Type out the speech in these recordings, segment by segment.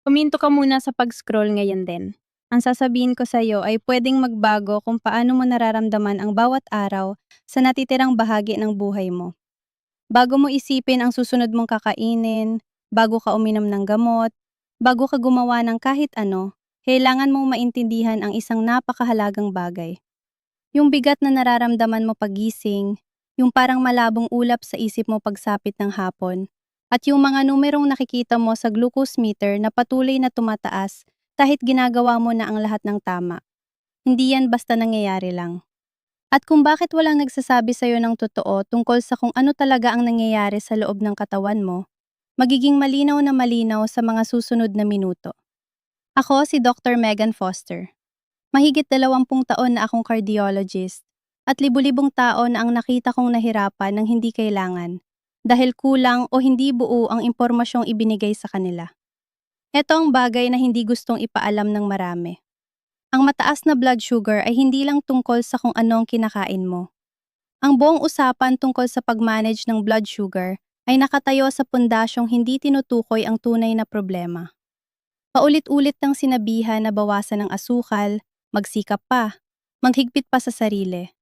Huminto ka muna sa pag-scroll ngayon din. Ang sasabihin ko sa'yo ay pwedeng magbago kung paano mo nararamdaman ang bawat araw sa natitirang bahagi ng buhay mo. Bago mo isipin ang susunod mong kakainin, bago ka uminom ng gamot, bago ka gumawa ng kahit ano, kailangan mong maintindihan ang isang napakahalagang bagay. Yung bigat na nararamdaman mo pagising, yung parang malabong ulap sa isip mo pagsapit ng hapon, at yung mga numerong nakikita mo sa glucose meter na patuloy na tumataas kahit ginagawa mo na ang lahat ng tama. Hindi yan basta nangyayari lang. At kung bakit walang nagsasabi sa'yo ng totoo tungkol sa kung ano talaga ang nangyayari sa loob ng katawan mo, magiging malinaw na malinaw sa mga susunod na minuto. Ako si Dr. Megan Foster. Mahigit 20 taon na akong cardiologist at libu-libong tao na ang nakita kong nahirapan ng hindi kailangan dahil kulang o hindi buo ang impormasyong ibinigay sa kanila. Ito ang bagay na hindi gustong ipaalam ng marami. Ang mataas na blood sugar ay hindi lang tungkol sa kung ano ang kinakain mo. Ang buong usapan tungkol sa pag-manage ng blood sugar ay nakatayo sa pundasyong hindi tinutukoy ang tunay na problema. Paulit-ulit ng sinabihan na bawasan ng asukal, magsikap pa, maghigpit pa sa sarili.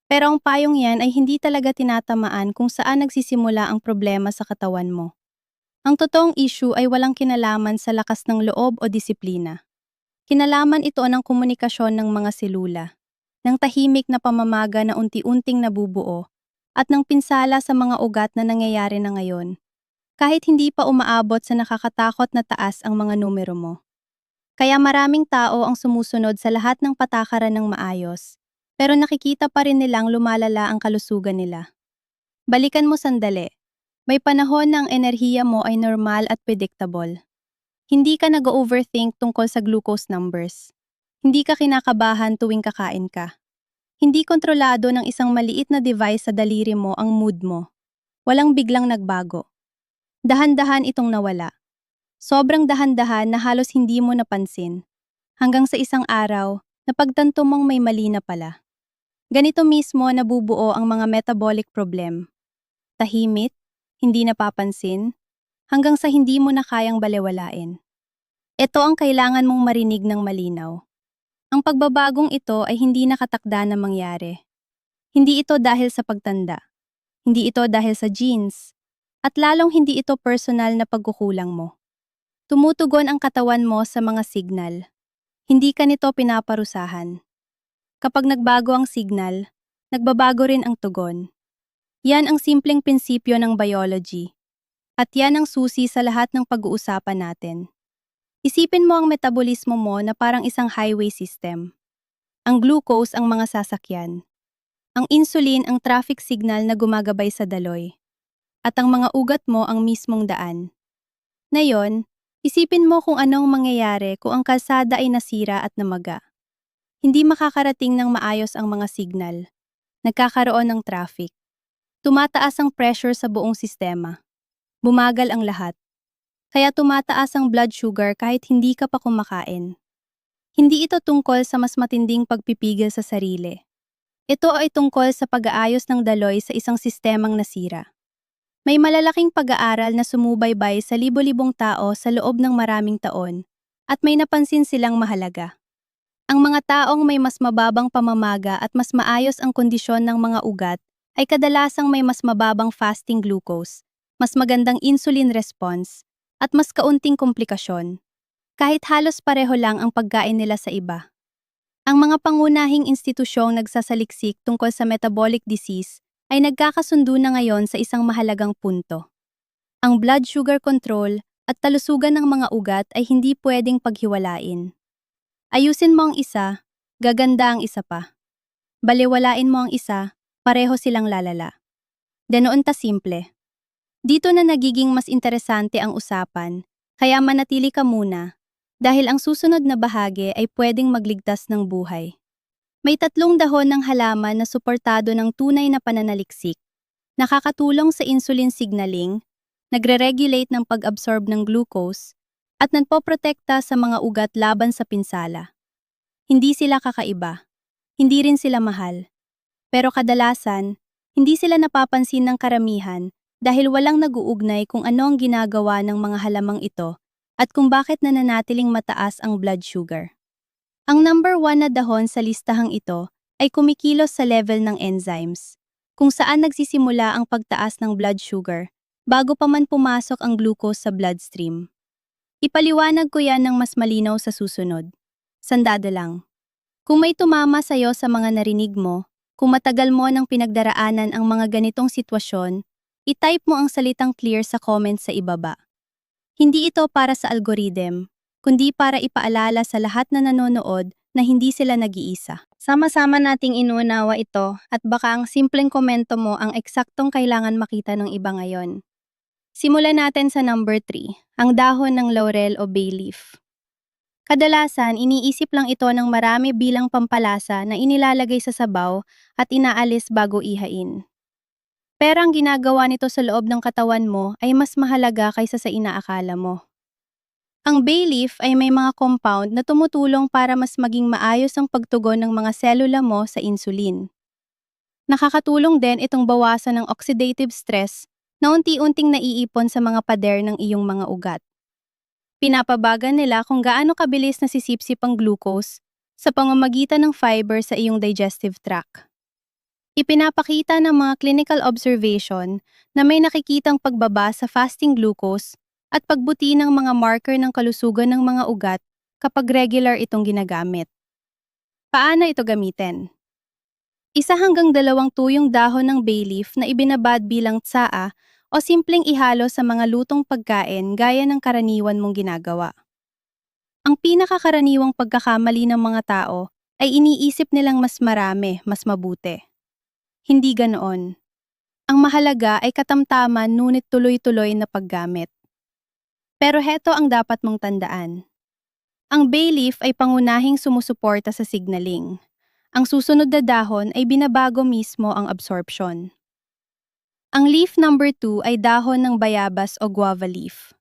Pero ang payong yan ay hindi talaga tinatamaan kung saan nagsisimula ang problema sa katawan mo. Ang totoong issue ay walang kinalaman sa lakas ng loob o disiplina. Kinalaman ito ng komunikasyon ng mga selula, ng tahimik na pamamaga na unti-unting nabubuo, at ng pinsala sa mga ugat na nangyayari na ngayon, kahit hindi pa umaabot sa nakakatakot na taas ang mga numero mo. Kaya maraming tao ang sumusunod sa lahat ng patakaran ng maayos, pero nakikita pa rin nilang lumalala ang kalusugan nila. Balikan mo sandali. May panahon na ang enerhiya mo ay normal at predictable. Hindi ka nag-overthink tungkol sa glucose numbers. Hindi ka kinakabahan tuwing kakain ka. Hindi kontrolado ng isang maliit na device sa daliri mo ang mood mo. Walang biglang nagbago. Dahan-dahan itong nawala. Sobrang dahan-dahan na halos hindi mo napansin. Hanggang sa isang araw, napagtanto mong may mali na pala. Ganito mismo nabubuo ang mga metabolic problem. Tahimik, hindi napapansin, hanggang sa hindi mo na kayang balewalain. Ito ang kailangan mong marinig ng malinaw. Ang pagbabagong ito ay hindi nakatakda na mangyari. Hindi ito dahil sa pagtanda. Hindi ito dahil sa genes. At lalong hindi ito personal na pagkukulang mo. Tumutugon ang katawan mo sa mga signal. Hindi ka nito pinaparusahan. Kapag nagbago ang signal, nagbabago rin ang tugon. Yan ang simpleng prinsipyo ng biology. At yan ang susi sa lahat ng pag-uusapan natin. Isipin mo ang metabolismo mo na parang isang highway system. Ang glucose ang mga sasakyan. Ang insulin ang traffic signal na gumagabay sa daloy. At ang mga ugat mo ang mismong daan. Ngayon, isipin mo kung anong mangyayari kung ang kalsada ay nasira at namaga. Hindi makakarating ng maayos ang mga signal. Nagkakaroon ng traffic. Tumataas ang pressure sa buong sistema. Bumagal ang lahat. Kaya tumataas ang blood sugar kahit hindi ka pa kumakain. Hindi ito tungkol sa mas matinding pagpipigil sa sarili. Ito ay tungkol sa pag-aayos ng daloy sa isang sistemang nasira. May malalaking pag-aaral na sumubaybay sa libo-libong tao sa loob ng maraming taon, at may napansin silang mahalaga. Ang mga taong may mas mababang pamamaga at mas maayos ang kondisyon ng mga ugat ay kadalasang may mas mababang fasting glucose, mas magandang insulin response, at mas kaunting komplikasyon, kahit halos pareho lang ang pagkain nila sa iba. Ang mga pangunahing institusyong nagsasaliksik tungkol sa metabolic disease ay nagkakasundo na ngayon sa isang mahalagang punto. Ang blood sugar control at talusugan ng mga ugat ay hindi pwedeng paghiwalain. Ayusin mo ang isa, gaganda ang isa pa. Balewalain mo ang isa, pareho silang lalala. Ganoon ta simple. Dito na nagiging mas interesante ang usapan, kaya manatili ka muna, dahil ang susunod na bahagi ay pwedeng magligtas ng buhay. May 3 dahon ng halaman na suportado ng tunay na pananaliksik, nakakatulong sa insulin signaling, nagre-regulate ng pag-absorb ng glucose, at nagpoprotekta sa mga ugat laban sa pinsala. Hindi sila kakaiba, hindi rin sila mahal. Pero kadalasan, hindi sila napapansin ng karamihan dahil walang nag-uugnay kung ano ang ginagawa ng mga halamang ito at kung bakit nananatiling mataas ang blood sugar. Ang number 1 na dahon sa listahang ito ay kumikilos sa level ng enzymes, kung saan nagsisimula ang pagtaas ng blood sugar bago pa man pumasok ang glucose sa bloodstream. Ipaliwanag ko yan ng mas malinaw sa susunod. Sandado lang. Kung may tumama sa'yo sa mga narinig mo, kung matagal mo nang pinagdaraanan ang mga ganitong sitwasyon, i-type mo ang salitang clear sa comment sa ibaba. Hindi ito para sa algorithm, kundi para ipaalala sa lahat na nanonood na hindi sila nag-iisa. Sama-sama nating inuunawa ito at baka ang simpleng komento mo ang eksaktong kailangan makita ng iba ngayon. Simulan natin sa number 3, ang dahon ng laurel o bay leaf. Kadalasan, iniisip lang ito ng marami bilang pampalasa na inilalagay sa sabaw at inaalis bago ihain. Pero ang ginagawa nito sa loob ng katawan mo ay mas mahalaga kaysa sa inaakala mo. Ang bay leaf ay may mga compound na tumutulong para mas maging maayos ang pagtugon ng mga selula mo sa insulin. Nakakatulong din itong bawasan ng oxidative stress na unti-unting naiipon sa mga pader ng iyong mga ugat. Pinapabagan nila kung gaano kabilis nasisipsip ang glucose sa pamamagitan ng fiber sa iyong digestive tract. Ipinapakita ng mga clinical observation na may nakikitang pagbaba sa fasting glucose at pagbuti ng mga marker ng kalusugan ng mga ugat kapag regular itong ginagamit. Paano ito gamitin? 1 hanggang 2 tuyong dahon ng bay leaf na ibinabad bilang tsaa o simpleng ihalo sa mga lutong pagkain gaya ng karaniwan mong ginagawa. Ang pinakakaraniwang pagkakamali ng mga tao ay iniisip nilang mas marami, mas mabuti. Hindi ganoon. Ang mahalaga ay katamtaman ngunit tuloy-tuloy na paggamit. Pero heto ang dapat mong tandaan. Ang bay leaf ay pangunahing sumusuporta sa signaling. Ang susunod na dahon ay binabago mismo ang absorption. Ang leaf number 2 ay dahon ng bayabas o guava leaf.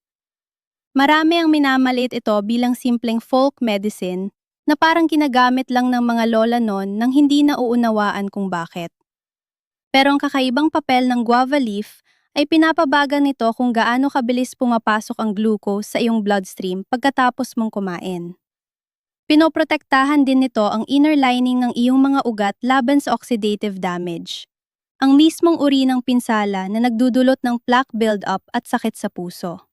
Marami ang minamaliit ito bilang simpleng folk medicine na parang ginagamit lang ng mga lola noon nang hindi nauunawaan kung bakit. Pero ang kakaibang papel ng guava leaf ay pinapabagal nito kung gaano kabilis pumapasok ang glucose sa iyong bloodstream pagkatapos mong kumain. Pinoprotektahan din nito ang inner lining ng iyong mga ugat laban sa oxidative damage. Ang mismong uri ng pinsala na nagdudulot ng plaque buildup at sakit sa puso.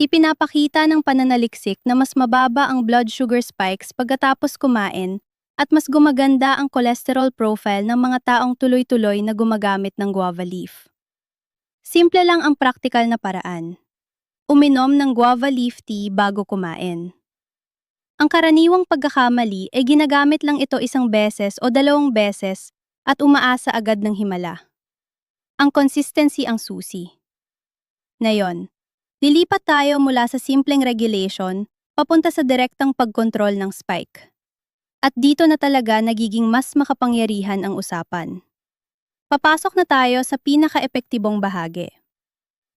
Ipinapakita ng pananaliksik na mas mababa ang blood sugar spikes pagkatapos kumain at mas gumaganda ang cholesterol profile ng mga taong tuloy-tuloy na gumagamit ng guava leaf. Simple lang ang praktikal na paraan. Uminom ng guava leaf tea bago kumain. Ang karaniwang pagkakamali ay ginagamit lang ito 1 beses o 2 beses at umaasa agad ng himala. Ang consistency ang susi. Ngayon, lilipat tayo mula sa simpleng regulation papunta sa direktang pagkontrol ng spike. At dito na talaga nagiging mas makapangyarihan ang usapan. Papasok na tayo sa pinaka-epektibong bahagi.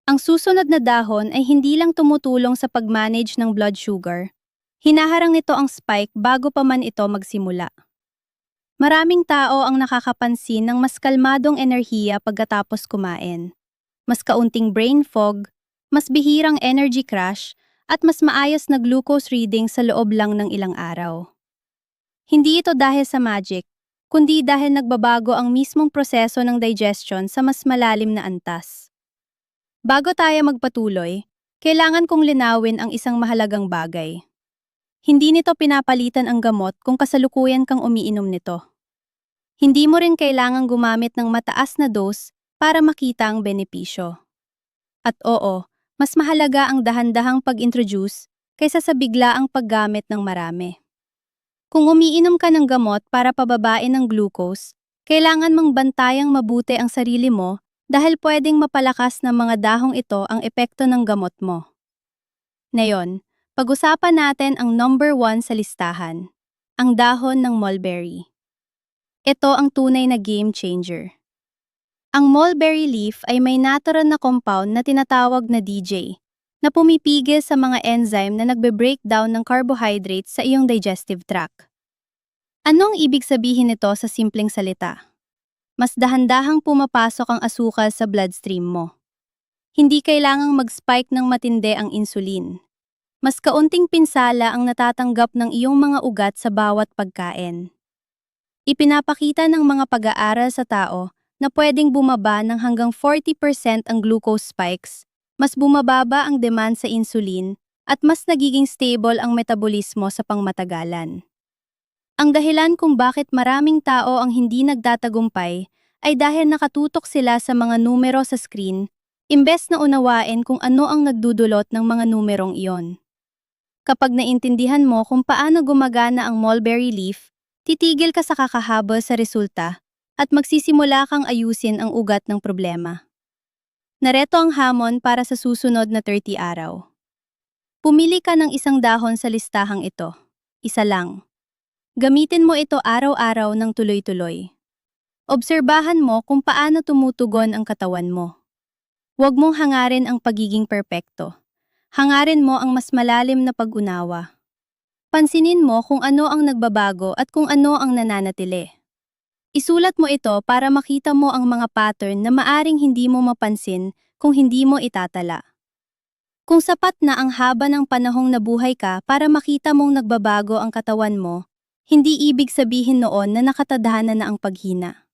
Ang susunod na dahon ay hindi lang tumutulong sa pag-manage ng blood sugar, hinaharang nito ang spike bago pa man ito magsimula. Maraming tao ang nakakapansin ng mas kalmadong enerhiya pagkatapos kumain, mas kaunting brain fog, mas bihirang energy crash, at mas maayos na glucose reading sa loob lang ng ilang araw. Hindi ito dahil sa magic, kundi dahil nagbabago ang mismong proseso ng digestion sa mas malalim na antas. Bago tayo magpatuloy, kailangan kong linawin ang isang mahalagang bagay. Hindi nito pinapalitan ang gamot kung kasalukuyan kang umiinom nito. Hindi mo rin kailangang gumamit ng mataas na dose para makita ang benepisyo. At oo, mas mahalaga ang dahan-dahang pag-introduce kaysa sa biglaang paggamit ng marami. Kung umiinom ka ng gamot para pababain ang glucose, kailangan mong bantayang mabuti ang sarili mo dahil pwedeng mapalakas ng mga dahong ito ang epekto ng gamot mo. Ngayon, pag-usapan natin ang number 1 sa listahan, ang dahon ng mulberry. Ito ang tunay na game changer. Ang mulberry leaf ay may natural na compound na tinatawag na DJ, na pumipigil sa mga enzyme na nagbe-breakdown ng carbohydrates sa iyong digestive tract. Anong ibig sabihin nito sa simpleng salita? Mas dahan-dahang pumapasok ang asukal sa bloodstream mo. Hindi kailangang mag-spike ng matindi ang insulin. Mas kaunting pinsala ang natatanggap ng iyong mga ugat sa bawat pagkain. Ipinapakita ng mga pag-aaral sa tao na pwedeng bumaba ng hanggang 40% ang glucose spikes, mas bumababa ang demand sa insulin, at mas nagiging stable ang metabolismo sa pangmatagalan. Ang dahilan kung bakit maraming tao ang hindi nagtatagumpay ay dahil nakatutok sila sa mga numero sa screen, imbes na unawain kung ano ang nagdudulot ng mga numerong iyon. Kapag naintindihan mo kung paano gumagana ang mulberry leaf, titigil ka sa kakahabol sa resulta at magsisimula kang ayusin ang ugat ng problema. Nareto ang hamon para sa susunod na 30 araw. Pumili ka ng isang dahon sa listahang ito. Isa lang. Gamitin mo ito araw-araw ng tuloy-tuloy. Obserbahan mo kung paano tumutugon ang katawan mo. Huwag mong hangarin ang pagiging perpekto. Hangarin mo ang mas malalim na pag-unawa. Pansinin mo kung ano ang nagbabago at kung ano ang nananatili. Isulat mo ito para makita mo ang mga pattern na maaring hindi mo mapansin kung hindi mo itatala. Kung sapat na ang haba ng panahong nabuhay ka para makita mong nagbabago ang katawan mo, hindi ibig sabihin noon na nakatadhana na ang paghina.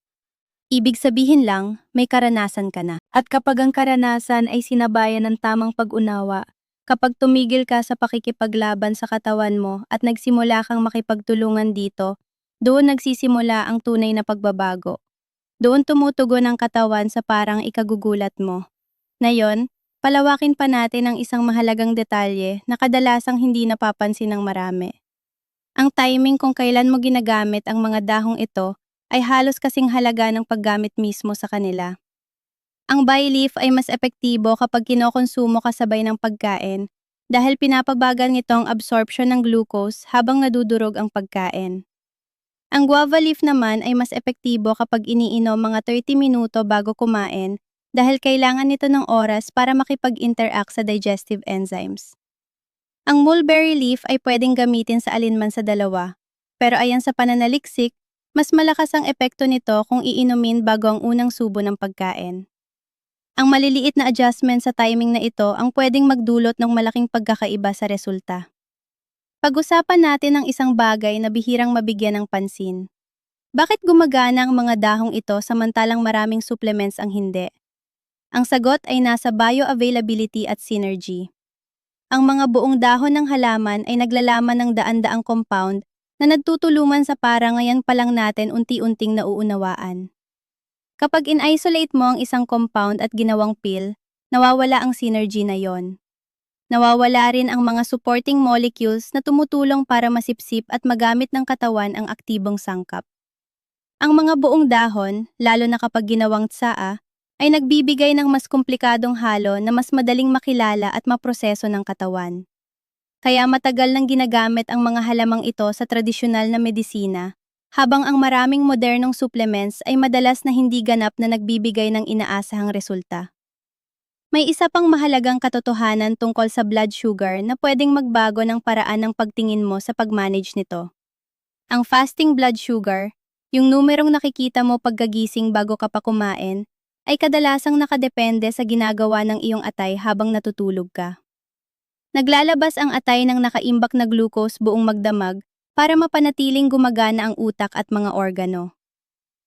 Ibig sabihin lang, may karanasan ka na. At kapag ang karanasan ay sinabayan ng tamang pag-unawa, kapag tumigil ka sa pakikipaglaban sa katawan mo at nagsimula kang makipagtulungan dito, doon nagsisimula ang tunay na pagbabago. Doon tumutugon ang katawan sa parang ikagugulat mo. Ngayon, palawakin pa natin ang isang mahalagang detalye na kadalasang hindi napapansin ng marami. Ang timing kung kailan mo ginagamit ang mga dahong ito ay halos kasing halaga ng paggamit mismo sa kanila. Ang bay leaf ay mas epektibo kapag kinokonsumo kasabay ng pagkain dahil pinapabagal nito ang absorption ng glucose habang nadudurog ang pagkain. Ang guava leaf naman ay mas epektibo kapag iniinom mga 30 minuto bago kumain dahil kailangan nito ng oras para makipag-interact sa digestive enzymes. Ang mulberry leaf ay pwedeng gamitin sa alinman sa dalawa, pero ayon sa pananaliksik, mas malakas ang epekto nito kung iinumin bago ang unang subo ng pagkain. Ang maliliit na adjustment sa timing na ito ang pwedeng magdulot ng malaking pagkakaiba sa resulta. Pag-usapan natin ang isang bagay na bihirang mabigyan ng pansin. Bakit gumagana ang mga dahong ito samantalang maraming supplements ang hindi? Ang sagot ay nasa bioavailability at synergy. Ang mga buong dahon ng halaman ay naglalaman ng daan-daang compound na nagtutulungan sa para ngayon pa lang natin unti-unting nauunawaan. Kapag in-isolate mo ang isang compound at ginawang pill, nawawala ang synergy na yon. Nawawala rin ang mga supporting molecules na tumutulong para masipsip at magamit ng katawan ang aktibong sangkap. Ang mga buong dahon, lalo na kapag ginawang tsaa, ay nagbibigay ng mas komplikadong halo na mas madaling makilala at maproseso ng katawan. Kaya matagal nang ginagamit ang mga halamang ito sa tradisyonal na medisina, habang ang maraming modernong supplements ay madalas na hindi ganap na nagbibigay ng inaasahang resulta. May isa pang mahalagang katotohanan tungkol sa blood sugar na pwedeng magbago ng paraan ng pagtingin mo sa pag-manage nito. Ang fasting blood sugar, yung numerong nakikita mo pagkagising bago ka pa kumain, ay kadalasang nakadepende sa ginagawa ng iyong atay habang natutulog ka. Naglalabas ang atay ng nakaimbak na glucose buong magdamag para mapanatiling gumagana ang utak at mga organo.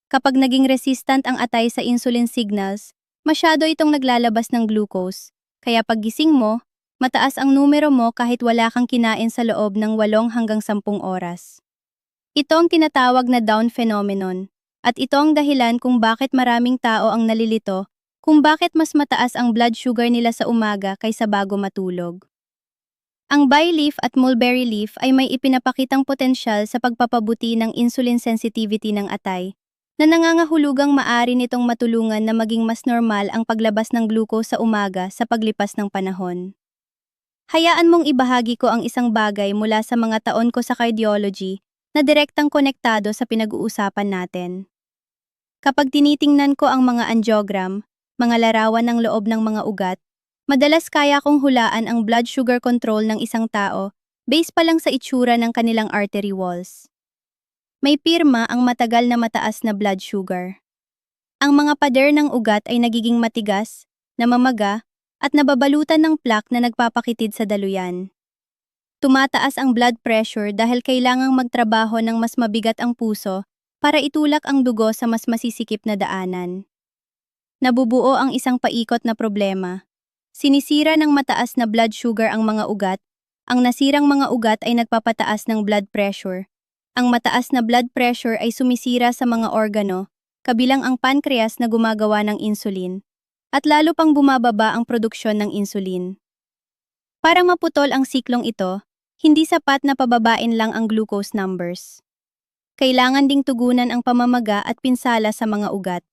Kapag naging resistant ang atay sa insulin signals, masyado itong naglalabas ng glucose, kaya paggising mo, mataas ang numero mo kahit wala kang kinain sa loob ng 8 hanggang 10 oras. Ito ang tinatawag na Down phenomenon. At ito ang dahilan kung bakit maraming tao ang nalilito, kung bakit mas mataas ang blood sugar nila sa umaga kaysa bago matulog. Ang bay leaf at mulberry leaf ay may ipinapakitang potensyal sa pagpapabuti ng insulin sensitivity ng atay, na nangangahulugang maari nitong matulungan na maging mas normal ang paglabas ng glucose sa umaga sa paglipas ng panahon. Hayaan mong ibahagi ko ang isang bagay mula sa mga taon ko sa cardiology na direktang konektado sa pinag-uusapan natin. Kapag tinitingnan ko ang mga angiogram, mga larawan ng loob ng mga ugat, madalas kaya kong hulaan ang blood sugar control ng isang tao base pa lang sa itsura ng kanilang artery walls. May pirma ang matagal na mataas na blood sugar. Ang mga pader ng ugat ay nagiging matigas, namamaga, at nababalutan ng plaque na nagpapakitid sa daluyan. Tumataas ang blood pressure dahil kailangang magtrabaho ng mas mabigat ang puso para itulak ang dugo sa mas masisikip na daanan. Nabubuo ang isang paikot na problema. Sinisira ng mataas na blood sugar ang mga ugat. Ang nasirang mga ugat ay nagpapataas ng blood pressure. Ang mataas na blood pressure ay sumisira sa mga organo, kabilang ang pancreas na gumagawa ng insulin, at lalo pang bumababa ang produksyon ng insulin. Para maputol ang siklong ito, hindi sapat na pababain lang ang glucose numbers. Kailangan ding tugunan ang pamamaga at pinsala sa mga ugat.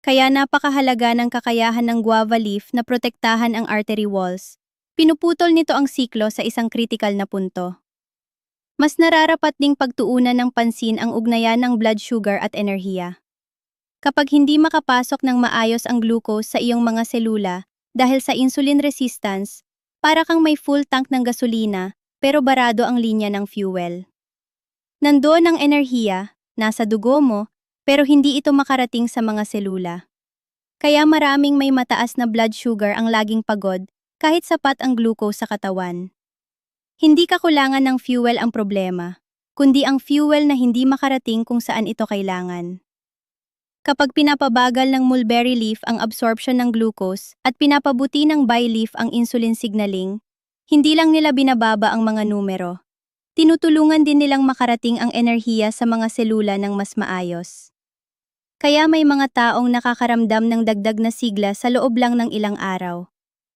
Kaya napakahalaga ng kakayahan ng guava leaf na protektahan ang artery walls. Pinuputol nito ang siklo sa isang kritikal na punto. Mas nararapat ding pagtuunan ng pansin ang ugnayan ng blood sugar at enerhiya. Kapag hindi makapasok ng maayos ang glucose sa iyong mga selula dahil sa insulin resistance, para kang may full tank ng gasolina pero barado ang linya ng fuel. Nandoon ang enerhiya, nasa dugo mo, pero hindi ito makarating sa mga selula. Kaya maraming may mataas na blood sugar ang laging pagod kahit sapat ang glucose sa katawan. Hindi kakulangan ng fuel ang problema, kundi ang fuel na hindi makarating kung saan ito kailangan. Kapag pinapabagal ng mulberry leaf ang absorption ng glucose at pinapabuti ng bay leaf ang insulin signaling, hindi lang nila binababa ang mga numero. Tinutulungan din nilang makarating ang enerhiya sa mga selula ng mas maayos. Kaya may mga taong nakakaramdam ng dagdag na sigla sa loob lang ng ilang araw,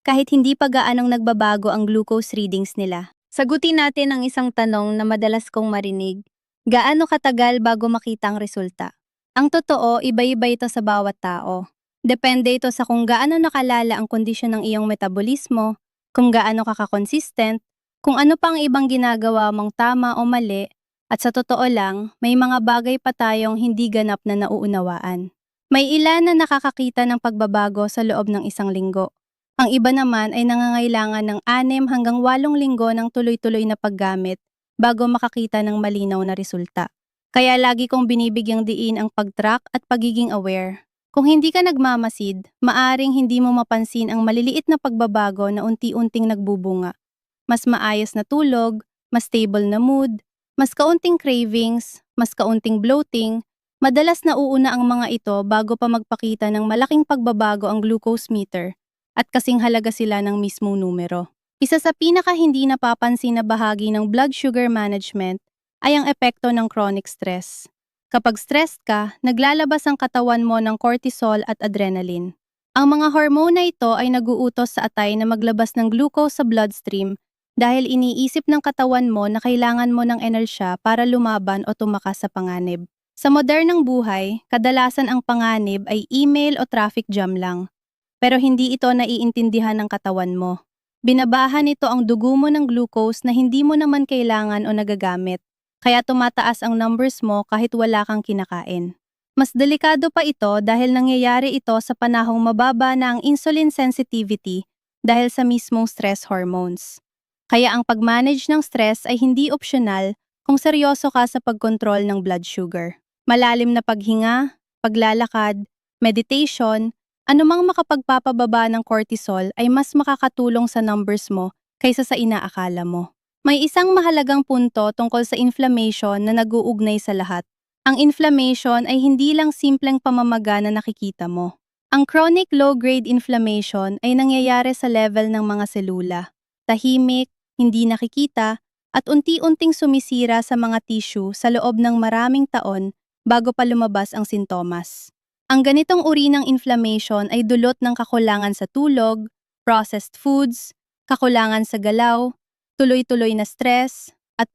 kahit hindi pa gaanong nagbabago ang glucose readings nila. Sagutin natin ang isang tanong na madalas kong marinig. Gaano katagal bago makita ang resulta? Ang totoo, iba-iba ito sa bawat tao. Depende ito sa kung gaano nakalala ang kondisyon ng iyong metabolismo, kung gaano ka ka-consistent, kung ano pang ibang ginagawa mong tama o mali, at sa totoo lang, may mga bagay pa tayong hindi ganap na nauunawaan. May ilan na nakakakita ng pagbabago sa loob ng isang linggo. Ang iba naman ay nangangailangan ng 6 hanggang 8 linggo ng tuloy-tuloy na paggamit bago makakita ng malinaw na resulta. Kaya lagi kong binibigyang diin ang pag-track at pagiging aware. Kung hindi ka nagmamasid, maaring hindi mo mapansin ang maliliit na pagbabago na unti-unting nagbubunga. Mas maayos na tulog, mas stable na mood, mas kaunting cravings, mas kaunting bloating. Madalas nauuna ang mga ito bago pa magpakita ng malaking pagbabago ang glucose meter at kasing halaga sila ng mismong numero. Isa sa pinaka hindi napapansin na bahagi ng blood sugar management ay ang epekto ng chronic stress. Kapag stressed ka, naglalabas ang katawan mo ng cortisol at adrenaline. Ang mga hormone na ito ay naguutos sa atay na maglabas ng glucose sa bloodstream dahil iniisip ng katawan mo na kailangan mo ng enerhiya para lumaban o tumakas sa panganib. Sa modernong buhay, kadalasan ang panganib ay email o traffic jam lang. Pero hindi ito naiintindihan ng katawan mo. Binabahan nito ang dugo mo ng glucose na hindi mo naman kailangan o nagagamit. Kaya tumataas ang numbers mo kahit wala kang kinakain. Mas delikado pa ito dahil nangyayari ito sa panahong mababa na ang insulin sensitivity dahil sa mismong stress hormones. Kaya ang pag-manage ng stress ay hindi opsyonal kung seryoso ka sa pagkontrol ng blood sugar. Malalim na paghinga, paglalakad, meditation, anumang makapagpapababa ng cortisol ay mas makakatulong sa numbers mo kaysa sa inaakala mo. May isang mahalagang punto tungkol sa inflammation na nag-uugnay sa lahat. Ang inflammation ay hindi lang simpleng pamamaga na nakikita mo. Ang chronic low-grade inflammation ay nangyayari sa level ng mga selula. Tahimik, hindi nakikita, at unti-unting sumisira sa mga tissue sa loob ng maraming taon bago pa lumabas ang sintomas. Ang ganitong uri ng inflammation ay dulot ng kakulangan sa tulog, processed foods, kakulangan sa galaw, tuloy-tuloy na stress, at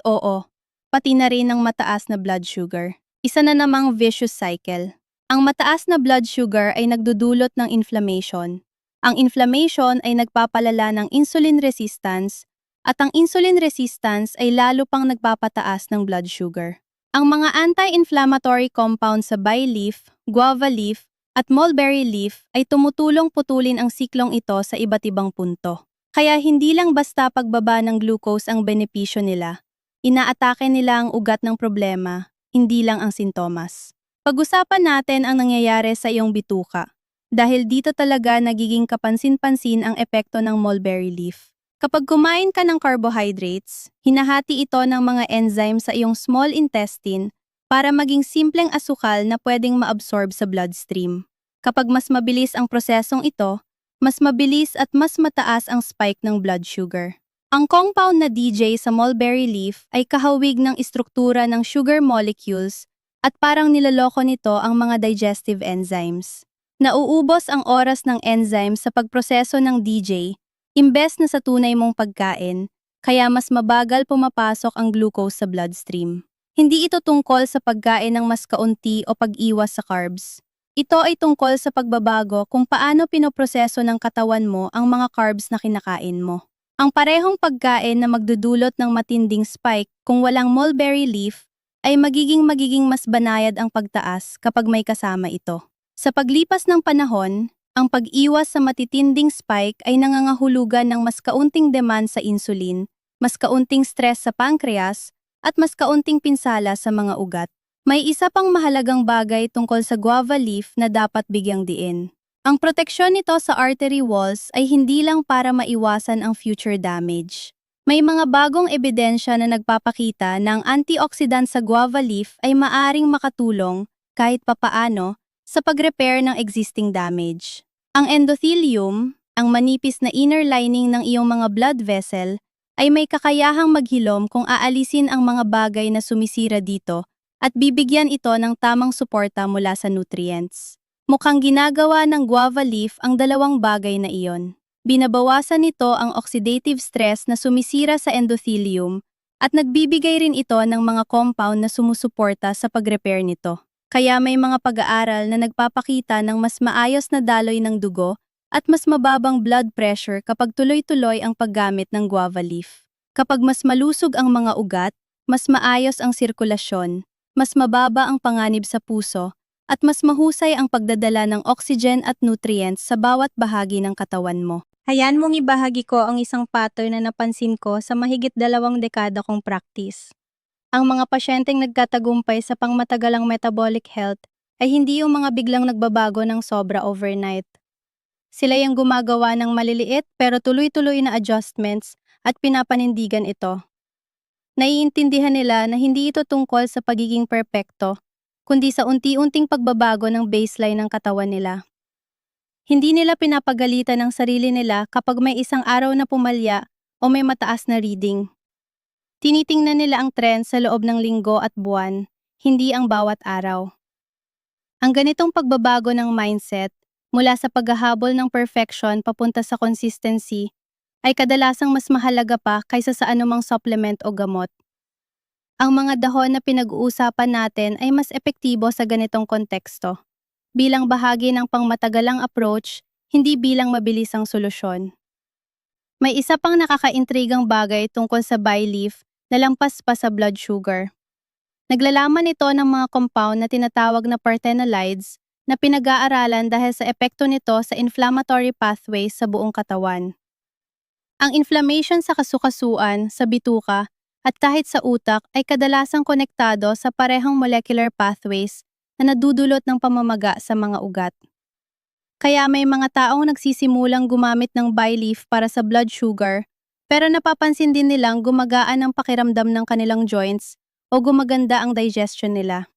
pati na rin ng mataas na blood sugar. Isa na namang vicious cycle. Ang mataas na blood sugar ay nagdudulot ng inflammation. Ang inflammation ay nagpapalala ng insulin resistance, at ang insulin resistance ay lalo pang nagpapataas ng blood sugar. Ang mga anti-inflammatory compounds sa bay leaf, guava leaf, at mulberry leaf ay tumutulong putulin ang siklong ito sa iba't ibang punto. Kaya hindi lang basta pagbaba ng glucose ang benepisyo nila, inaatake nila ang ugat ng problema, hindi lang ang sintomas. Pag-usapan natin ang nangyayari sa iyong bituka, dahil dito talaga nagiging kapansin-pansin ang epekto ng mulberry leaf. Kapag kumain ka ng carbohydrates, hinahati ito ng mga enzyme sa iyong small intestine para maging simpleng asukal na pwedeng maabsorb sa bloodstream. Kapag mas mabilis ang prosesong ito, mas mabilis at mas mataas ang spike ng blood sugar. Ang compound na DJ sa mulberry leaf ay kahawig ng istruktura ng sugar molecules at parang niloloko nito ang mga digestive enzymes. Nauubos ang oras ng enzyme sa pagproseso ng DJ imbes na sa tunay mong pagkain, kaya mas mabagal pumapasok ang glucose sa bloodstream. Hindi ito tungkol sa pagkain ng mas kaunti o pag-iwas sa carbs. Ito ay tungkol sa pagbabago kung paano pinoproseso ng katawan mo ang mga carbs na kinakain mo. Ang parehong pagkain na magdudulot ng matinding spike kung walang mulberry leaf ay magiging mas banayad ang pagtaas kapag may kasama ito. Sa paglipas ng panahon, ang pag-iwas sa matitinding spike ay nangangahulugan ng mas kaunting demand sa insulin, mas kaunting stress sa pancreas, at mas kaunting pinsala sa mga ugat. May isa pang mahalagang bagay tungkol sa guava leaf na dapat bigyang diin. Ang proteksyon nito sa artery walls ay hindi lang para maiwasan ang future damage. May mga bagong ebidensya na nagpapakita na ang antioxidant sa guava leaf ay maaring makatulong, kahit papaano, sa pag-repair ng existing damage. Ang endothelium, ang manipis na inner lining ng iyong mga blood vessel, ay may kakayahang maghilom kung aalisin ang mga bagay na sumisira dito at bibigyan ito ng tamang suporta mula sa nutrients. Mukhang ginagawa ng guava leaf ang dalawang bagay na iyon. Binabawasan nito ang oxidative stress na sumisira sa endothelium at nagbibigay rin ito ng mga compound na sumusuporta sa pag-repair nito. Kaya may mga pag-aaral na nagpapakita ng mas maayos na daloy ng dugo at mas mababang blood pressure kapag tuloy-tuloy ang paggamit ng guava leaf. Kapag mas malusog ang mga ugat, mas maayos ang sirkulasyon, mas mababa ang panganib sa puso, at mas mahusay ang pagdadala ng oxygen at nutrients sa bawat bahagi ng katawan mo. Hayaan mong ibahagi ko ang isang pattern na napansin ko sa mahigit 2 dekada kong practice. Ang mga pasyenteng nagtatagumpay sa pangmatagalang metabolic health ay hindi yung mga biglang nagbabago ng sobra overnight. Sila yung gumagawa ng maliliit pero tuloy-tuloy na adjustments at pinapanindigan ito. Naiintindihan nila na hindi ito tungkol sa pagiging perpekto, kundi sa unti-unting pagbabago ng baseline ng katawan nila. Hindi nila pinapagalitan ang sarili nila kapag may isang araw na pumalya o may mataas na reading. Tinitingnan nila ang trend sa loob ng linggo at buwan, hindi ang bawat araw. Ang ganitong pagbabago ng mindset, mula sa paghahabol ng perfection papunta sa consistency, ay kadalasang mas mahalaga pa kaysa sa anumang supplement o gamot. Ang mga dahon na pinag-uusapan natin ay mas epektibo sa ganitong konteksto, bilang bahagi ng pangmatagalang approach, hindi bilang mabilisang solusyon. May isa pang nakakaintrigang bagay tungkol sa bay leaf na lampas pa sa blood sugar. Naglalaman ito ng mga compound na tinatawag na parthenolides na pinag-aaralan dahil sa epekto nito sa inflammatory pathways sa buong katawan. Ang inflammation sa kasukasuan, sa bituka, at kahit sa utak ay kadalasang konektado sa parehong molecular pathways na nadudulot ng pamamaga sa mga ugat. Kaya may mga taong nagsisimulang gumamit ng bay leaf para sa blood sugar, pero napapansin din nilang gumagaan ang pakiramdam ng kanilang joints o gumaganda ang digestion nila.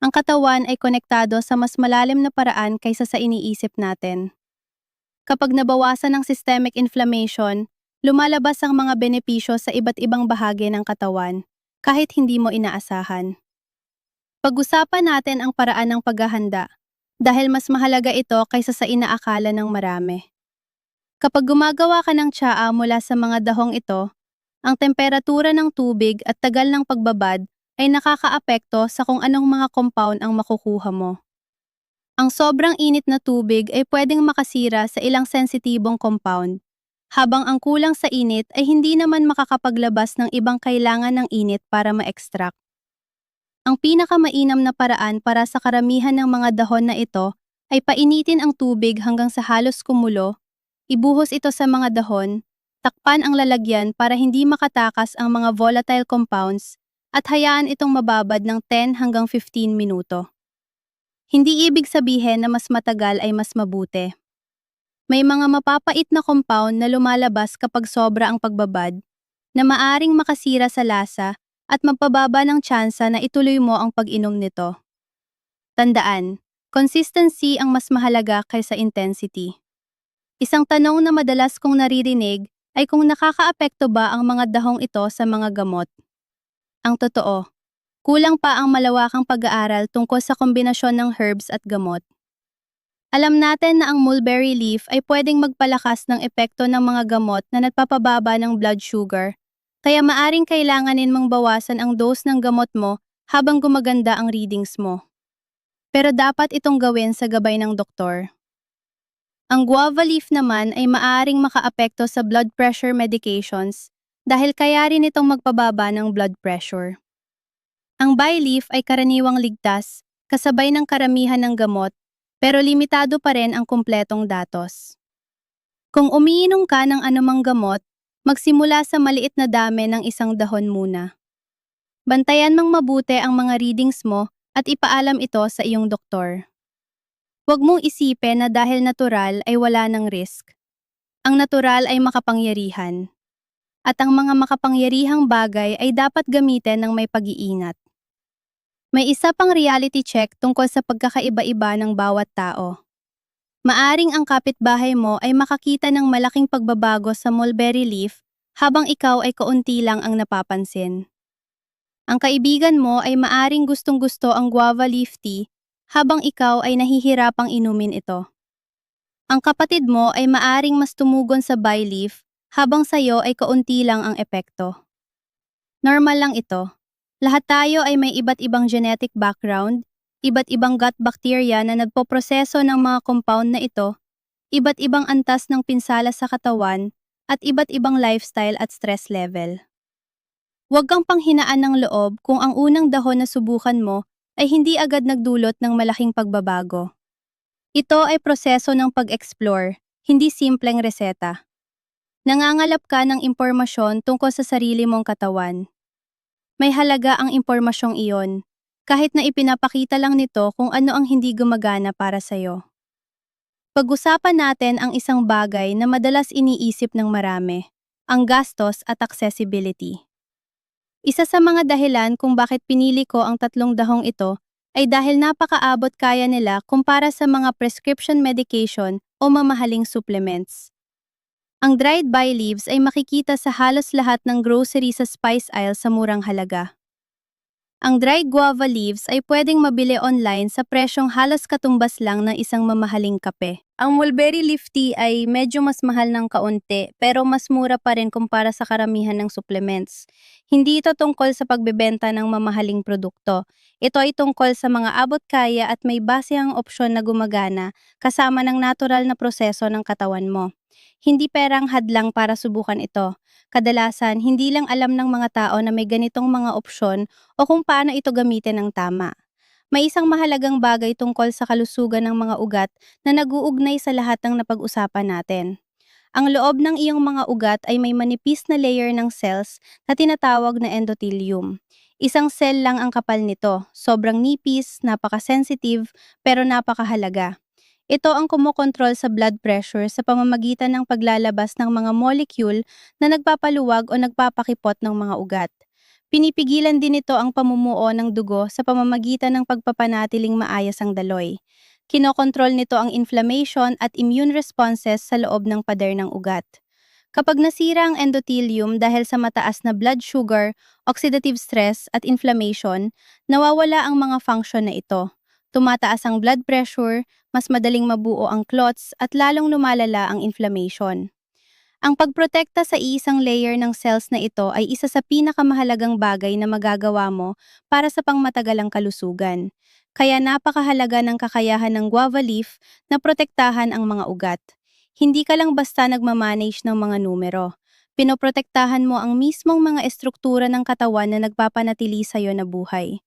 Ang katawan ay konektado sa mas malalim na paraan kaysa sa iniisip natin. Kapag nabawasan ang systemic inflammation, lumalabas ang mga benepisyo sa iba't ibang bahagi ng katawan, kahit hindi mo inaasahan. Pag-usapan natin ang paraan ng paghahanda, dahil mas mahalaga ito kaysa sa inaakala ng marami. Kapag gumagawa ka ng tsaa mula sa mga dahong ito, ang temperatura ng tubig at tagal ng pagbabad ay nakakaapekto sa kung anong mga compound ang makukuha mo. Ang sobrang init na tubig ay pwedeng makasira sa ilang sensitibong compound, habang ang kulang sa init ay hindi naman makakapaglabas ng ibang kailangan ng init para ma-extract. Ang pinakamainam na paraan para sa karamihan ng mga dahon na ito ay painitin ang tubig hanggang sa halos kumulo, ibuhos ito sa mga dahon, takpan ang lalagyan para hindi makatakas ang mga volatile compounds at hayaan itong mababad ng 10 hanggang 15 minuto. Hindi ibig sabihin na mas matagal ay mas mabuti. May mga mapapait na compound na lumalabas kapag sobra ang pagbabad na maaring makasira sa lasa at magpababa ng tsansa na ituloy mo ang pag-inom nito. Tandaan, consistency ang mas mahalaga kaysa intensity. Isang tanong na madalas kong naririnig ay kung nakakaapekto ba ang mga dahong ito sa mga gamot. Ang totoo, kulang pa ang malawakang pag-aaral tungkol sa kombinasyon ng herbs at gamot. Alam natin na ang mulberry leaf ay pwedeng magpalakas ng epekto ng mga gamot na nagpapababa ng blood sugar, kaya maaring kailanganin mong bawasan ang dose ng gamot mo habang gumaganda ang readings mo. Pero dapat itong gawin sa gabay ng doktor. Ang guava leaf naman ay maaring makaapekto sa blood pressure medications dahil kaya rin itong magpababa ng blood pressure. Ang bay leaf ay karaniwang ligtas, kasabay ng karamihan ng gamot, pero limitado pa rin ang kumpletong datos. Kung umiinom ka ng anumang gamot, magsimula sa maliit na dami ng isang dahon muna. Bantayan mong mabuti ang mga readings mo at ipaalam ito sa iyong doktor. Huwag mong isipin na dahil natural ay wala ng risk. Ang natural ay makapangyarihan. At ang mga makapangyarihang bagay ay dapat gamitin ng may pag-iingat. May isa pang reality check tungkol sa pagkakaiba-iba ng bawat tao. Maaring ang kapitbahay mo ay makakita ng malaking pagbabago sa mulberry leaf habang ikaw ay kaunti lang ang napapansin. Ang kaibigan mo ay maaring gustong-gusto ang guava leaf tea habang ikaw ay nahihirapang inumin ito. Ang kapatid mo ay maaring mas tumugon sa bay leaf habang sayo ay kaunti lang ang epekto. Normal lang ito. Lahat tayo ay may iba't ibang genetic background, iba't ibang gut bacteria na nagpoproseso ng mga compound na ito, iba't ibang antas ng pinsala sa katawan, at iba't ibang lifestyle at stress level. Huwag kang panghinaan ng loob kung ang unang dahon na subukan mo ay hindi agad nagdulot ng malaking pagbabago. Ito ay proseso ng pag-explore, hindi simpleng reseta. Nangangalap ka ng impormasyon tungkol sa sarili mong katawan. May halaga ang impormasyong iyon, kahit na ipinapakita lang nito kung ano ang hindi gumagana para sa'yo. Pag-usapan natin ang isang bagay na madalas iniisip ng marami, ang gastos at accessibility. Isa sa mga dahilan kung bakit pinili ko ang tatlong dahong ito ay dahil napakaabot kaya nila kumpara sa mga prescription medication o mamahaling supplements. Ang dried bay leaves ay makikita sa halos lahat ng grocery sa spice aisle sa murang halaga. Ang dried guava leaves ay pwedeng mabili online sa presyong halos katumbas lang ng isang mamahaling kape. Ang mulberry leaf tea ay medyo mas mahal ng kaunti pero mas mura pa rin kumpara sa karamihan ng supplements. Hindi ito tungkol sa pagbebenta ng mamahaling produkto. Ito ay tungkol sa mga abot kaya at may basehang opsyon na gumagana kasama ng natural na proseso ng katawan mo. Hindi perang hadlang para subukan ito. Kadalasan, hindi lang alam ng mga tao na may ganitong mga opsyon o kung paano ito gamitin ng tama. May isang mahalagang bagay tungkol sa kalusugan ng mga ugat na nag-uugnay sa lahat ng napag-usapan natin. Ang loob ng iyong mga ugat ay may manipis na layer ng cells na tinatawag na endothelium. Isang cell lang ang kapal nito, sobrang nipis, napaka-sensitive, pero napakahalaga. Ito ang kumokontrol sa blood pressure sa pamamagitan ng paglalabas ng mga molecule na nagpapaluwag o nagpapakipot ng mga ugat. Pinipigilan din ito ang pamumuo ng dugo sa pamamagitan ng pagpapanatiling maayos ang daloy. Kinokontrol nito ang inflammation at immune responses sa loob ng pader ng ugat. Kapag nasira ang endothelium dahil sa mataas na blood sugar, oxidative stress at inflammation, nawawala ang mga function na ito. Tumataas ang blood pressure, mas madaling mabuo ang clots at lalong lumalala ang inflammation. Ang pagprotekta sa isang layer ng cells na ito ay isa sa pinakamahalagang bagay na magagawa mo para sa pangmatagalang kalusugan. Kaya napakahalaga ng kakayahan ng guava leaf na protektahan ang mga ugat. Hindi ka lang basta nagmamanage ng mga numero. Pinoprotektahan mo ang mismong mga estruktura ng katawan na nagpapanatili sa'yo na buhay.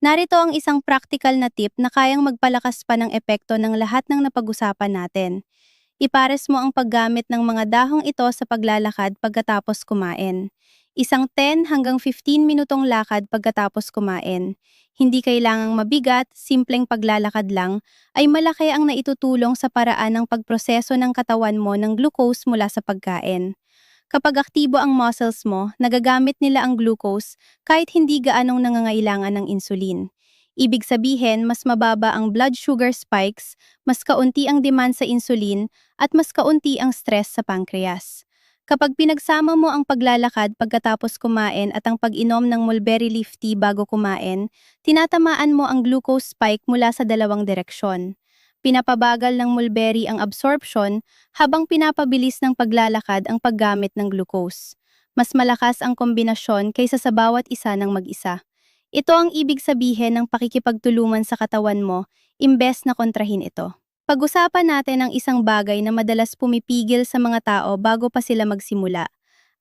Narito ang isang practical na tip na kayang magpalakas pa ng epekto ng lahat ng napag-usapan natin. Ipares mo ang paggamit ng mga dahong ito sa paglalakad pagkatapos kumain. Isang 10 hanggang 15 minutong lakad pagkatapos kumain. Hindi kailangang mabigat, simpleng paglalakad lang, ay malaki ang naitutulong sa paraan ng pagproseso ng katawan mo ng glucose mula sa pagkain. Kapag aktibo ang muscles mo, nagagamit nila ang glucose kahit hindi gaanong nangangailangan ng insulin. Ibig sabihin, mas mababa ang blood sugar spikes, mas kaunti ang demand sa insulin, at mas kaunti ang stress sa pancreas. Kapag pinagsama mo ang paglalakad pagkatapos kumain at ang pag-inom ng mulberry leaf tea bago kumain, tinatamaan mo ang glucose spike mula sa dalawang direksyon. Pinapabagal ng mulberry ang absorption habang pinapabilis ng paglalakad ang paggamit ng glucose. Mas malakas ang kombinasyon kaysa sa bawat isa ng mag-isa. Ito ang ibig sabihin ng pakikipagtulungan sa katawan mo, imbes na kontrahin ito. Pag-usapan natin ang isang bagay na madalas pumipigil sa mga tao bago pa sila magsimula.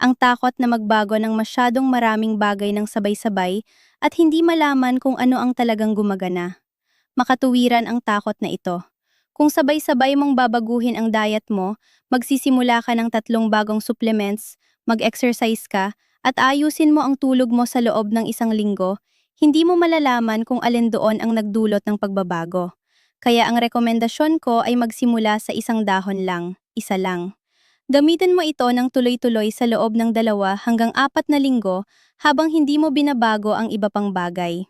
Ang takot na magbago ng masyadong maraming bagay ng sabay-sabay at hindi malaman kung ano ang talagang gumagana. Makatuwiran ang takot na ito. Kung sabay-sabay mong babaguhin ang diet mo, magsisimula ka ng 3 bagong supplements, mag-exercise ka, at ayusin mo ang tulog mo sa loob ng 1 linggo, hindi mo malalaman kung alin doon ang nagdulot ng pagbabago. Kaya ang rekomendasyon ko ay magsimula sa 1 dahon lang, isa lang. Gamitin mo ito ng tuloy-tuloy sa loob ng 2 hanggang 4 na linggo habang hindi mo binabago ang iba pang bagay.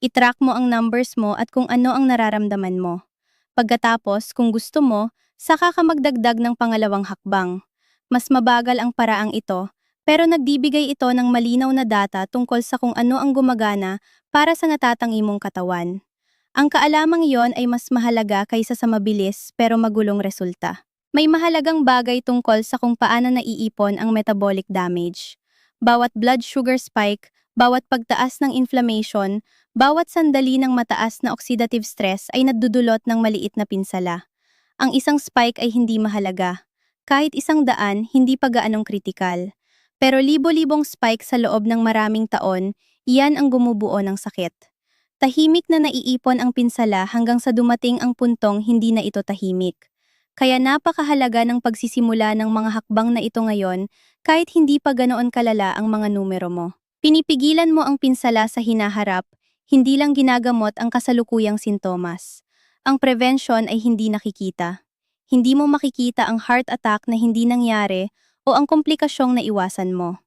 I-track mo ang numbers mo at kung ano ang nararamdaman mo. Pagkatapos, kung gusto mo, saka ka magdagdag ng pangalawang hakbang. Mas mabagal ang paraang ito, pero nagbibigay ito ng malinaw na data tungkol sa kung ano ang gumagana para sa natatangi mong katawan. Ang kaalamang iyon ay mas mahalaga kaysa sa mabilis pero magulong resulta. May mahalagang bagay tungkol sa kung paano naiipon ang metabolic damage. Bawat blood sugar spike, bawat pagtaas ng inflammation, bawat sandali ng mataas na oxidative stress ay nagdudulot ng maliit na pinsala. Ang isang spike ay hindi mahalaga. Kahit 100, hindi pa gaanong kritikal. Pero libo-libong spike sa loob ng maraming taon, iyan ang gumubuo ng sakit. Tahimik na naiipon ang pinsala hanggang sa dumating ang puntong hindi na ito tahimik. Kaya napakahalaga ng pagsisimula ng mga hakbang na ito ngayon kahit hindi pa ganoon kalala ang mga numero mo. Pinipigilan mo ang pinsala sa hinaharap, hindi lang ginagamot ang kasalukuyang sintomas. Ang prevention ay hindi nakikita. Hindi mo makikita ang heart attack na hindi nangyari o ang komplikasyong naiwasan mo.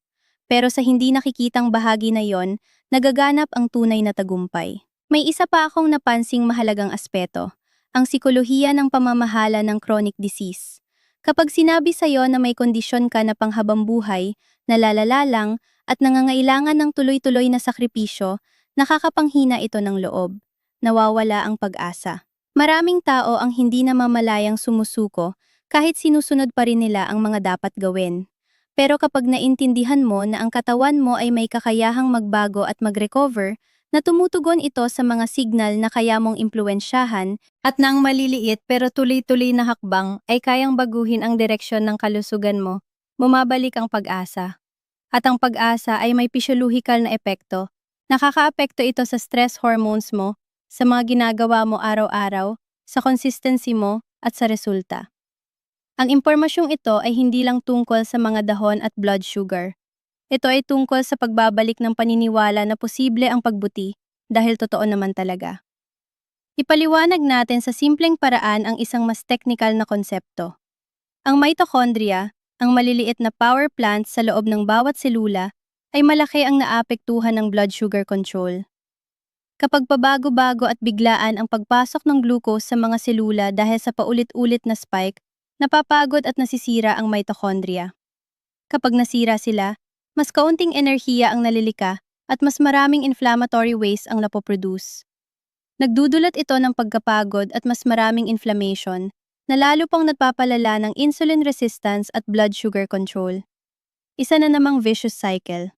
Pero sa hindi nakikitang bahagi na yon, nagaganap ang tunay na tagumpay. May isa pa akong napansing mahalagang aspeto, ang sikolohiya ng pamamahala ng chronic disease. Kapag sinabi sa'yo na may kondisyon ka na panghabang buhay, nalalala lang, at nangangailangan ng tuloy-tuloy na sakripisyo, nakakapanghina ito ng loob. Nawawala ang pag-asa. Maraming tao ang hindi namamalayang sumusuko kahit sinusunod pa rin nila ang mga dapat gawin. Pero kapag naintindihan mo na ang katawan mo ay may kakayahang magbago at mag-recover, na tumutugon ito sa mga signal na kaya mong impluwensyahan at nang maliliit pero tuloy-tuloy na hakbang ay kayang baguhin ang direksyon ng kalusugan mo, bumabalik ang pag-asa. At ang pag-asa ay may physiological na epekto. Nakakaapekto ito sa stress hormones mo, sa mga ginagawa mo araw-araw, sa consistency mo, at sa resulta. Ang impormasyong ito ay hindi lang tungkol sa mga dahon at blood sugar. Ito ay tungkol sa pagbabalik ng paniniwala na posible ang pagbuti dahil totoo naman talaga. Ipaliwanag natin sa simpleng paraan ang isang mas technical na konsepto. Ang mitochondria, ang maliliit na power plants sa loob ng bawat selula, ay malaki ang naapektuhan ng blood sugar control. Kapag pabago-bago at biglaan ang pagpasok ng glucose sa mga selula dahil sa paulit-ulit na spike, napapagod at nasisira ang mitochondria. Kapag nasira sila, mas kaunting enerhiya ang nalilika at mas maraming inflammatory waste ang napoproduce. Nagdudulot ito ng pagkapagod at mas maraming inflammation, na lalo pang nagpapalala ng insulin resistance at blood sugar control. Isa na namang vicious cycle.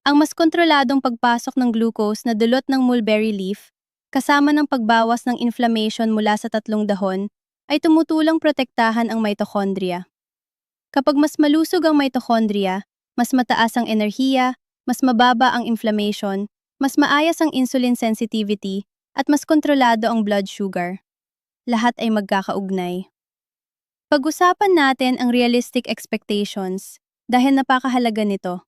Ang mas kontroladong pagpasok ng glucose na dulot ng mulberry leaf, kasama ng pagbawas ng inflammation mula sa 3 dahon, ay tumutulong protektahan ang mitochondria. Kapag mas malusog ang mitochondria, mas mataas ang enerhiya, mas mababa ang inflammation, mas maayos ang insulin sensitivity, at mas kontrolado ang blood sugar. Lahat ay magkakaugnay. Pag-usapan natin ang realistic expectations dahil napakahalaga nito.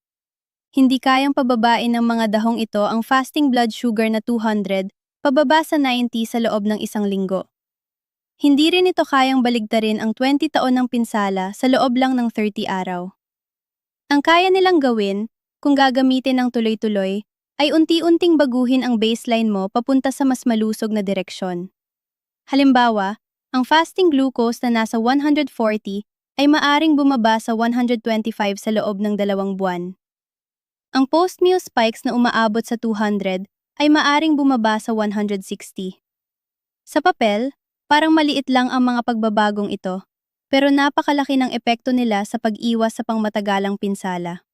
Hindi kayang pababain ng mga dahong ito ang fasting blood sugar na 200 pababa sa 90 sa loob ng isang linggo. Hindi rin ito kayang baligtarin ang 20 taon ng pinsala sa loob lang ng 30 araw. Ang kaya nilang gawin, kung gagamitin ng tuloy-tuloy, ay unti-unting baguhin ang baseline mo papunta sa mas malusog na direksyon. Halimbawa, ang fasting glucose na nasa 140 ay maaring bumaba sa 125 sa loob ng 2 buwan. Ang post-meal spikes na umaabot sa 200 ay maaring bumaba sa 160. Sa papel, parang maliit lang ang mga pagbabagong ito, pero napakalaki ng epekto nila sa pag-iwas sa pangmatagalang pinsala.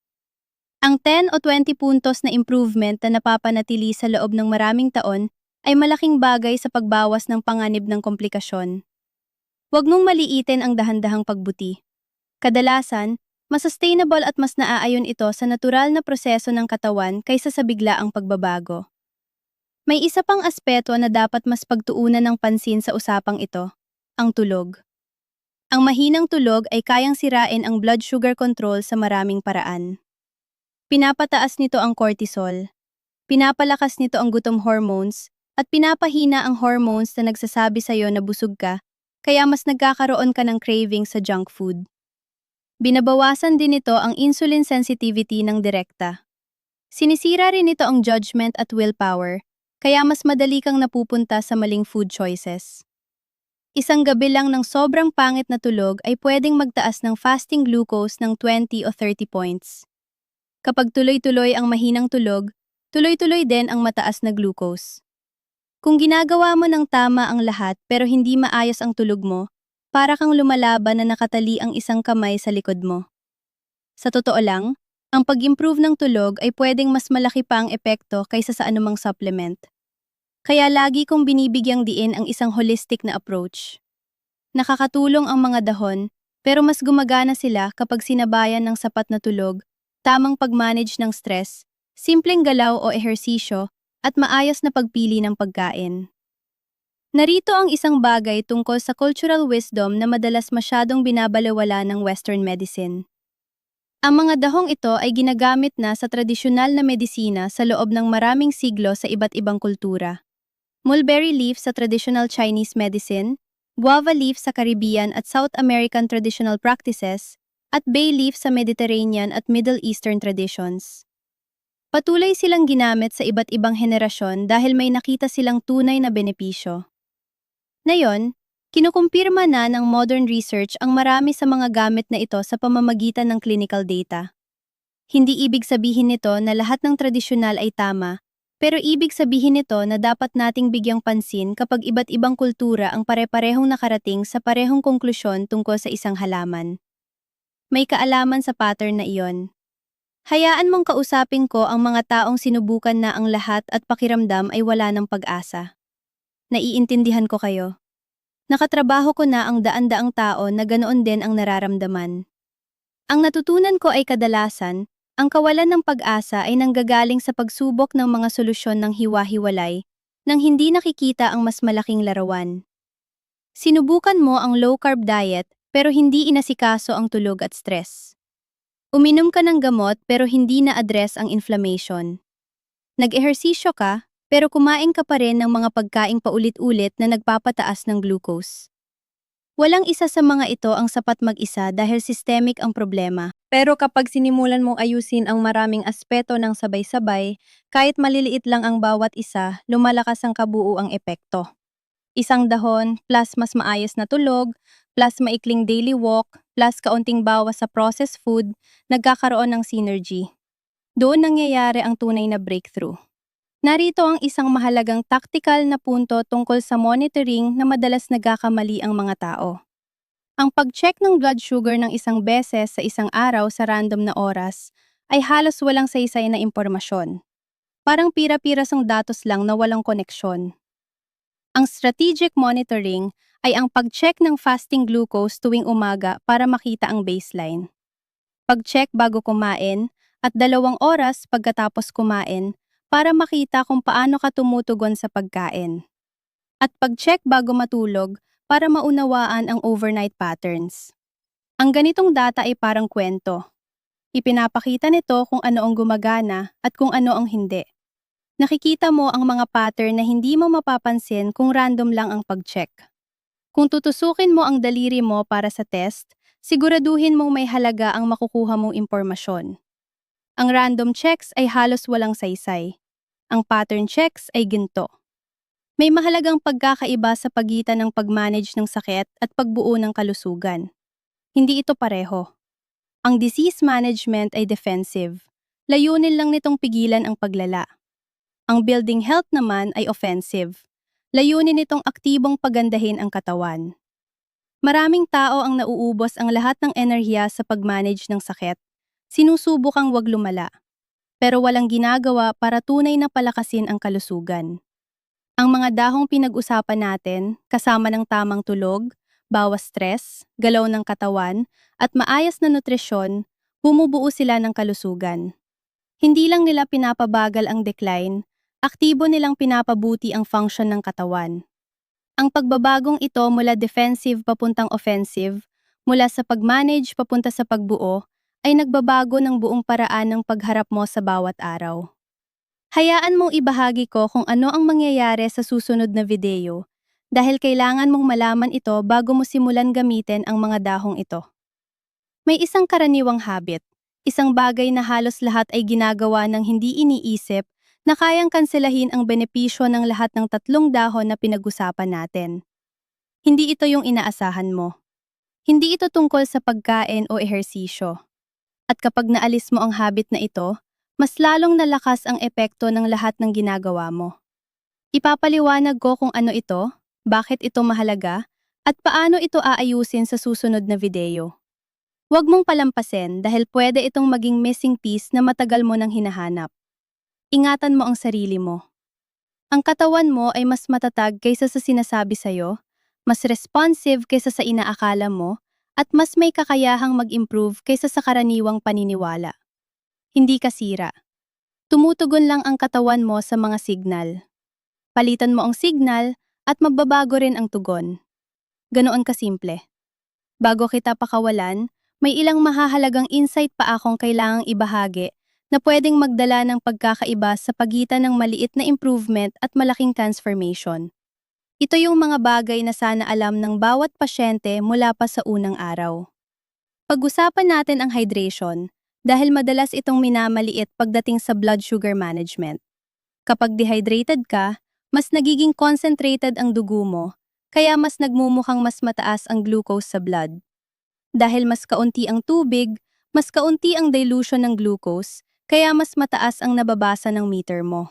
Ang 10 o 20 puntos na improvement na napapanatili sa loob ng maraming taon ay malaking bagay sa pagbawas ng panganib ng komplikasyon. Huwag mong maliitin ang dahan-dahang pagbuti. Kadalasan, mas sustainable at mas naaayon ito sa natural na proseso ng katawan kaysa sa biglaang pagbabago. May isa pang aspeto na dapat mas pagtuunan ng pansin sa usapang ito, ang tulog. Ang mahinang tulog ay kayang sirain ang blood sugar control sa maraming paraan. Pinapataas nito ang cortisol, pinapalakas nito ang gutom hormones, at pinapahina ang hormones na nagsasabi sa'yo na busog ka, kaya mas nagkakaroon ka ng craving sa junk food. Binabawasan din nito ang insulin sensitivity ng direkta. Sinisira rin nito ang judgment at willpower, kaya mas madali kang napupunta sa maling food choices. Isang gabi lang ng sobrang pangit na tulog ay pwedeng magtaas ng fasting glucose ng 20 o 30 points. Kapag tuloy-tuloy ang mahinang tulog, tuloy-tuloy din ang mataas na glucose. Kung ginagawa mo ng tama ang lahat pero hindi maayos ang tulog mo, para kang lumalaban na nakatali ang isang kamay sa likod mo. Sa totoo lang, ang pag-improve ng tulog ay pwedeng mas malaki pa ang epekto kaysa sa anumang supplement. Kaya lagi kong binibigyang diin ang isang holistic na approach. Nakakatulong ang mga dahon, pero mas gumagana sila kapag sinabayan ng sapat na tulog, tamang pag-manage ng stress, simpleng galaw o ehersisyo, at maayos na pagpili ng pagkain. Narito ang isang bagay tungkol sa cultural wisdom na madalas masyadong binabalewala ng Western medicine. Ang mga dahong ito ay ginagamit na sa tradisyonal na medisina sa loob ng maraming siglo sa iba't ibang kultura. Mulberry leaf sa traditional Chinese medicine, guava leaf sa Caribbean at South American traditional practices, at bay leaf sa Mediterranean at Middle Eastern traditions. Patuloy silang ginamit sa iba't ibang henerasyon dahil may nakita silang tunay na benepisyo. Ngayon, kinukumpirma na ng modern research ang marami sa mga gamit na ito sa pamamagitan ng clinical data. Hindi ibig sabihin nito na lahat ng tradisyonal ay tama, pero ibig sabihin nito na dapat nating bigyang pansin kapag iba't ibang kultura ang pare-parehong nakarating sa parehong konklusyon tungkol sa isang halaman. May kaalaman sa pattern na iyon. Hayaan mong kausapin ko ang mga taong sinubukan na ang lahat at pakiramdam ay wala ng pag-asa. Naiintindihan ko kayo. Nakatrabaho ko na ang daan-daang tao na ganoon din ang nararamdaman. Ang natutunan ko ay kadalasan, ang kawalan ng pag-asa ay nanggagaling sa pagsubok ng mga solusyon ng hiwa-hiwalay, nang hindi nakikita ang mas malaking larawan. Sinubukan mo ang low-carb diet pero hindi inasikaso ang tulog at stress. Uminom ka ng gamot pero hindi na-address ang inflammation. Nag-ehersisyo ka pero kumain ka pa rin ng mga pagkaing paulit-ulit na nagpapataas ng glucose. Walang isa sa mga ito ang sapat mag-isa dahil systemic ang problema. Pero kapag sinimulan mong ayusin ang maraming aspeto ng sabay-sabay, kahit maliliit lang ang bawat isa, lumalakas ang kabuuang epekto. Isang dahon, plus mas maayos na tulog, plus maikling daily walk, plus kaunting bawas sa processed food, nagkakaroon ng synergy. Doon nangyayari ang tunay na breakthrough. Narito ang isang mahalagang tactical na punto tungkol sa monitoring na madalas nagkakamali ang mga tao. Ang pag-check ng blood sugar ng isang beses sa isang araw sa random na oras ay halos walang saysay na impormasyon. Parang pira-pirasong datos lang na walang koneksyon. Ang strategic monitoring ay ang pag-check ng fasting glucose tuwing umaga para makita ang baseline. Pag-check bago kumain at 2 oras pagkatapos kumain para makita kung paano ka tumutugon sa pagkain. At pag-check bago matulog para maunawaan ang overnight patterns. Ang ganitong data ay parang kwento. Ipinapakita nito kung ano ang gumagana at kung ano ang hindi. Nakikita mo ang mga pattern na hindi mo mapapansin kung random lang ang pag-check. Kung tutusukin mo ang daliri mo para sa test, siguraduhin mong may halaga ang makukuha mong impormasyon. Ang random checks ay halos walang saysay. Ang pattern checks ay ginto. May mahalagang pagkakaiba sa pagitan ng pag-manage ng sakit at pagbuo ng kalusugan. Hindi ito pareho. Ang disease management ay defensive. Layunin lang nitong pigilan ang paglala. Ang building health naman ay offensive. Layunin nitong aktibong pagandahin ang katawan. Maraming tao ang nauubos ang lahat ng enerhiya sa pag-manage ng sakit. Sinusubukang wag lumala. Pero walang ginagawa para tunay na palakasin ang kalusugan. Ang mga dahong pinag-usapan natin, kasama ng tamang tulog, bawas stress, galaw ng katawan, at maayos na nutrisyon, bumubuo sila ng kalusugan. Hindi lang nila pinapabagal ang decline, aktibo nilang pinapabuti ang function ng katawan. Ang pagbabagong ito mula defensive papuntang offensive, mula sa pag-manage papunta sa pagbuo, ay nagbabago ng buong paraan ng pagharap mo sa bawat araw. Hayaan mong ibahagi ko kung ano ang mangyayari sa susunod na video dahil kailangan mong malaman ito bago mo simulan gamitin ang mga dahong ito. May isang karaniwang habit, isang bagay na halos lahat ay ginagawa ng hindi iniisip na kayang kanselahin ang benepisyo ng lahat ng tatlong dahon na pinag-usapan natin. Hindi ito yung inaasahan mo. Hindi ito tungkol sa pagkain o ehersisyo. At kapag naalis mo ang habit na ito, mas lalong nalakas ang epekto ng lahat ng ginagawa mo. Ipapaliwanag ko kung ano ito, bakit ito mahalaga, at paano ito aayusin sa susunod na video. Huwag mong palampasin dahil pwede itong maging missing piece na matagal mo nang hinahanap. Ingatan mo ang sarili mo. Ang katawan mo ay mas matatag kaysa sa sinasabi sa'yo, mas responsive kaysa sa inaakala mo, at mas may kakayahang mag-improve kaysa sa karaniwang paniniwala. Hindi ka sira. Tumutugon lang ang katawan mo sa mga signal. Palitan mo ang signal at magbabago rin ang tugon. Ganoon kasimple. Bago kita pakawalan, may ilang mahahalagang insight pa akong kailangang ibahagi na pwedeng magdala ng pagkakaiba sa pagitan ng maliit na improvement at malaking transformation. Ito yung mga bagay na sana alam ng bawat pasyente mula pa sa unang araw. Pag-usapan natin ang hydration dahil madalas itong minamaliit pagdating sa blood sugar management. Kapag dehydrated ka, mas nagiging concentrated ang dugo mo, kaya mas nagmumukhang mas mataas ang glucose sa blood. Dahil mas kaunti ang tubig, mas kaunti ang dilution ng glucose, kaya mas mataas ang nababasa ng meter mo.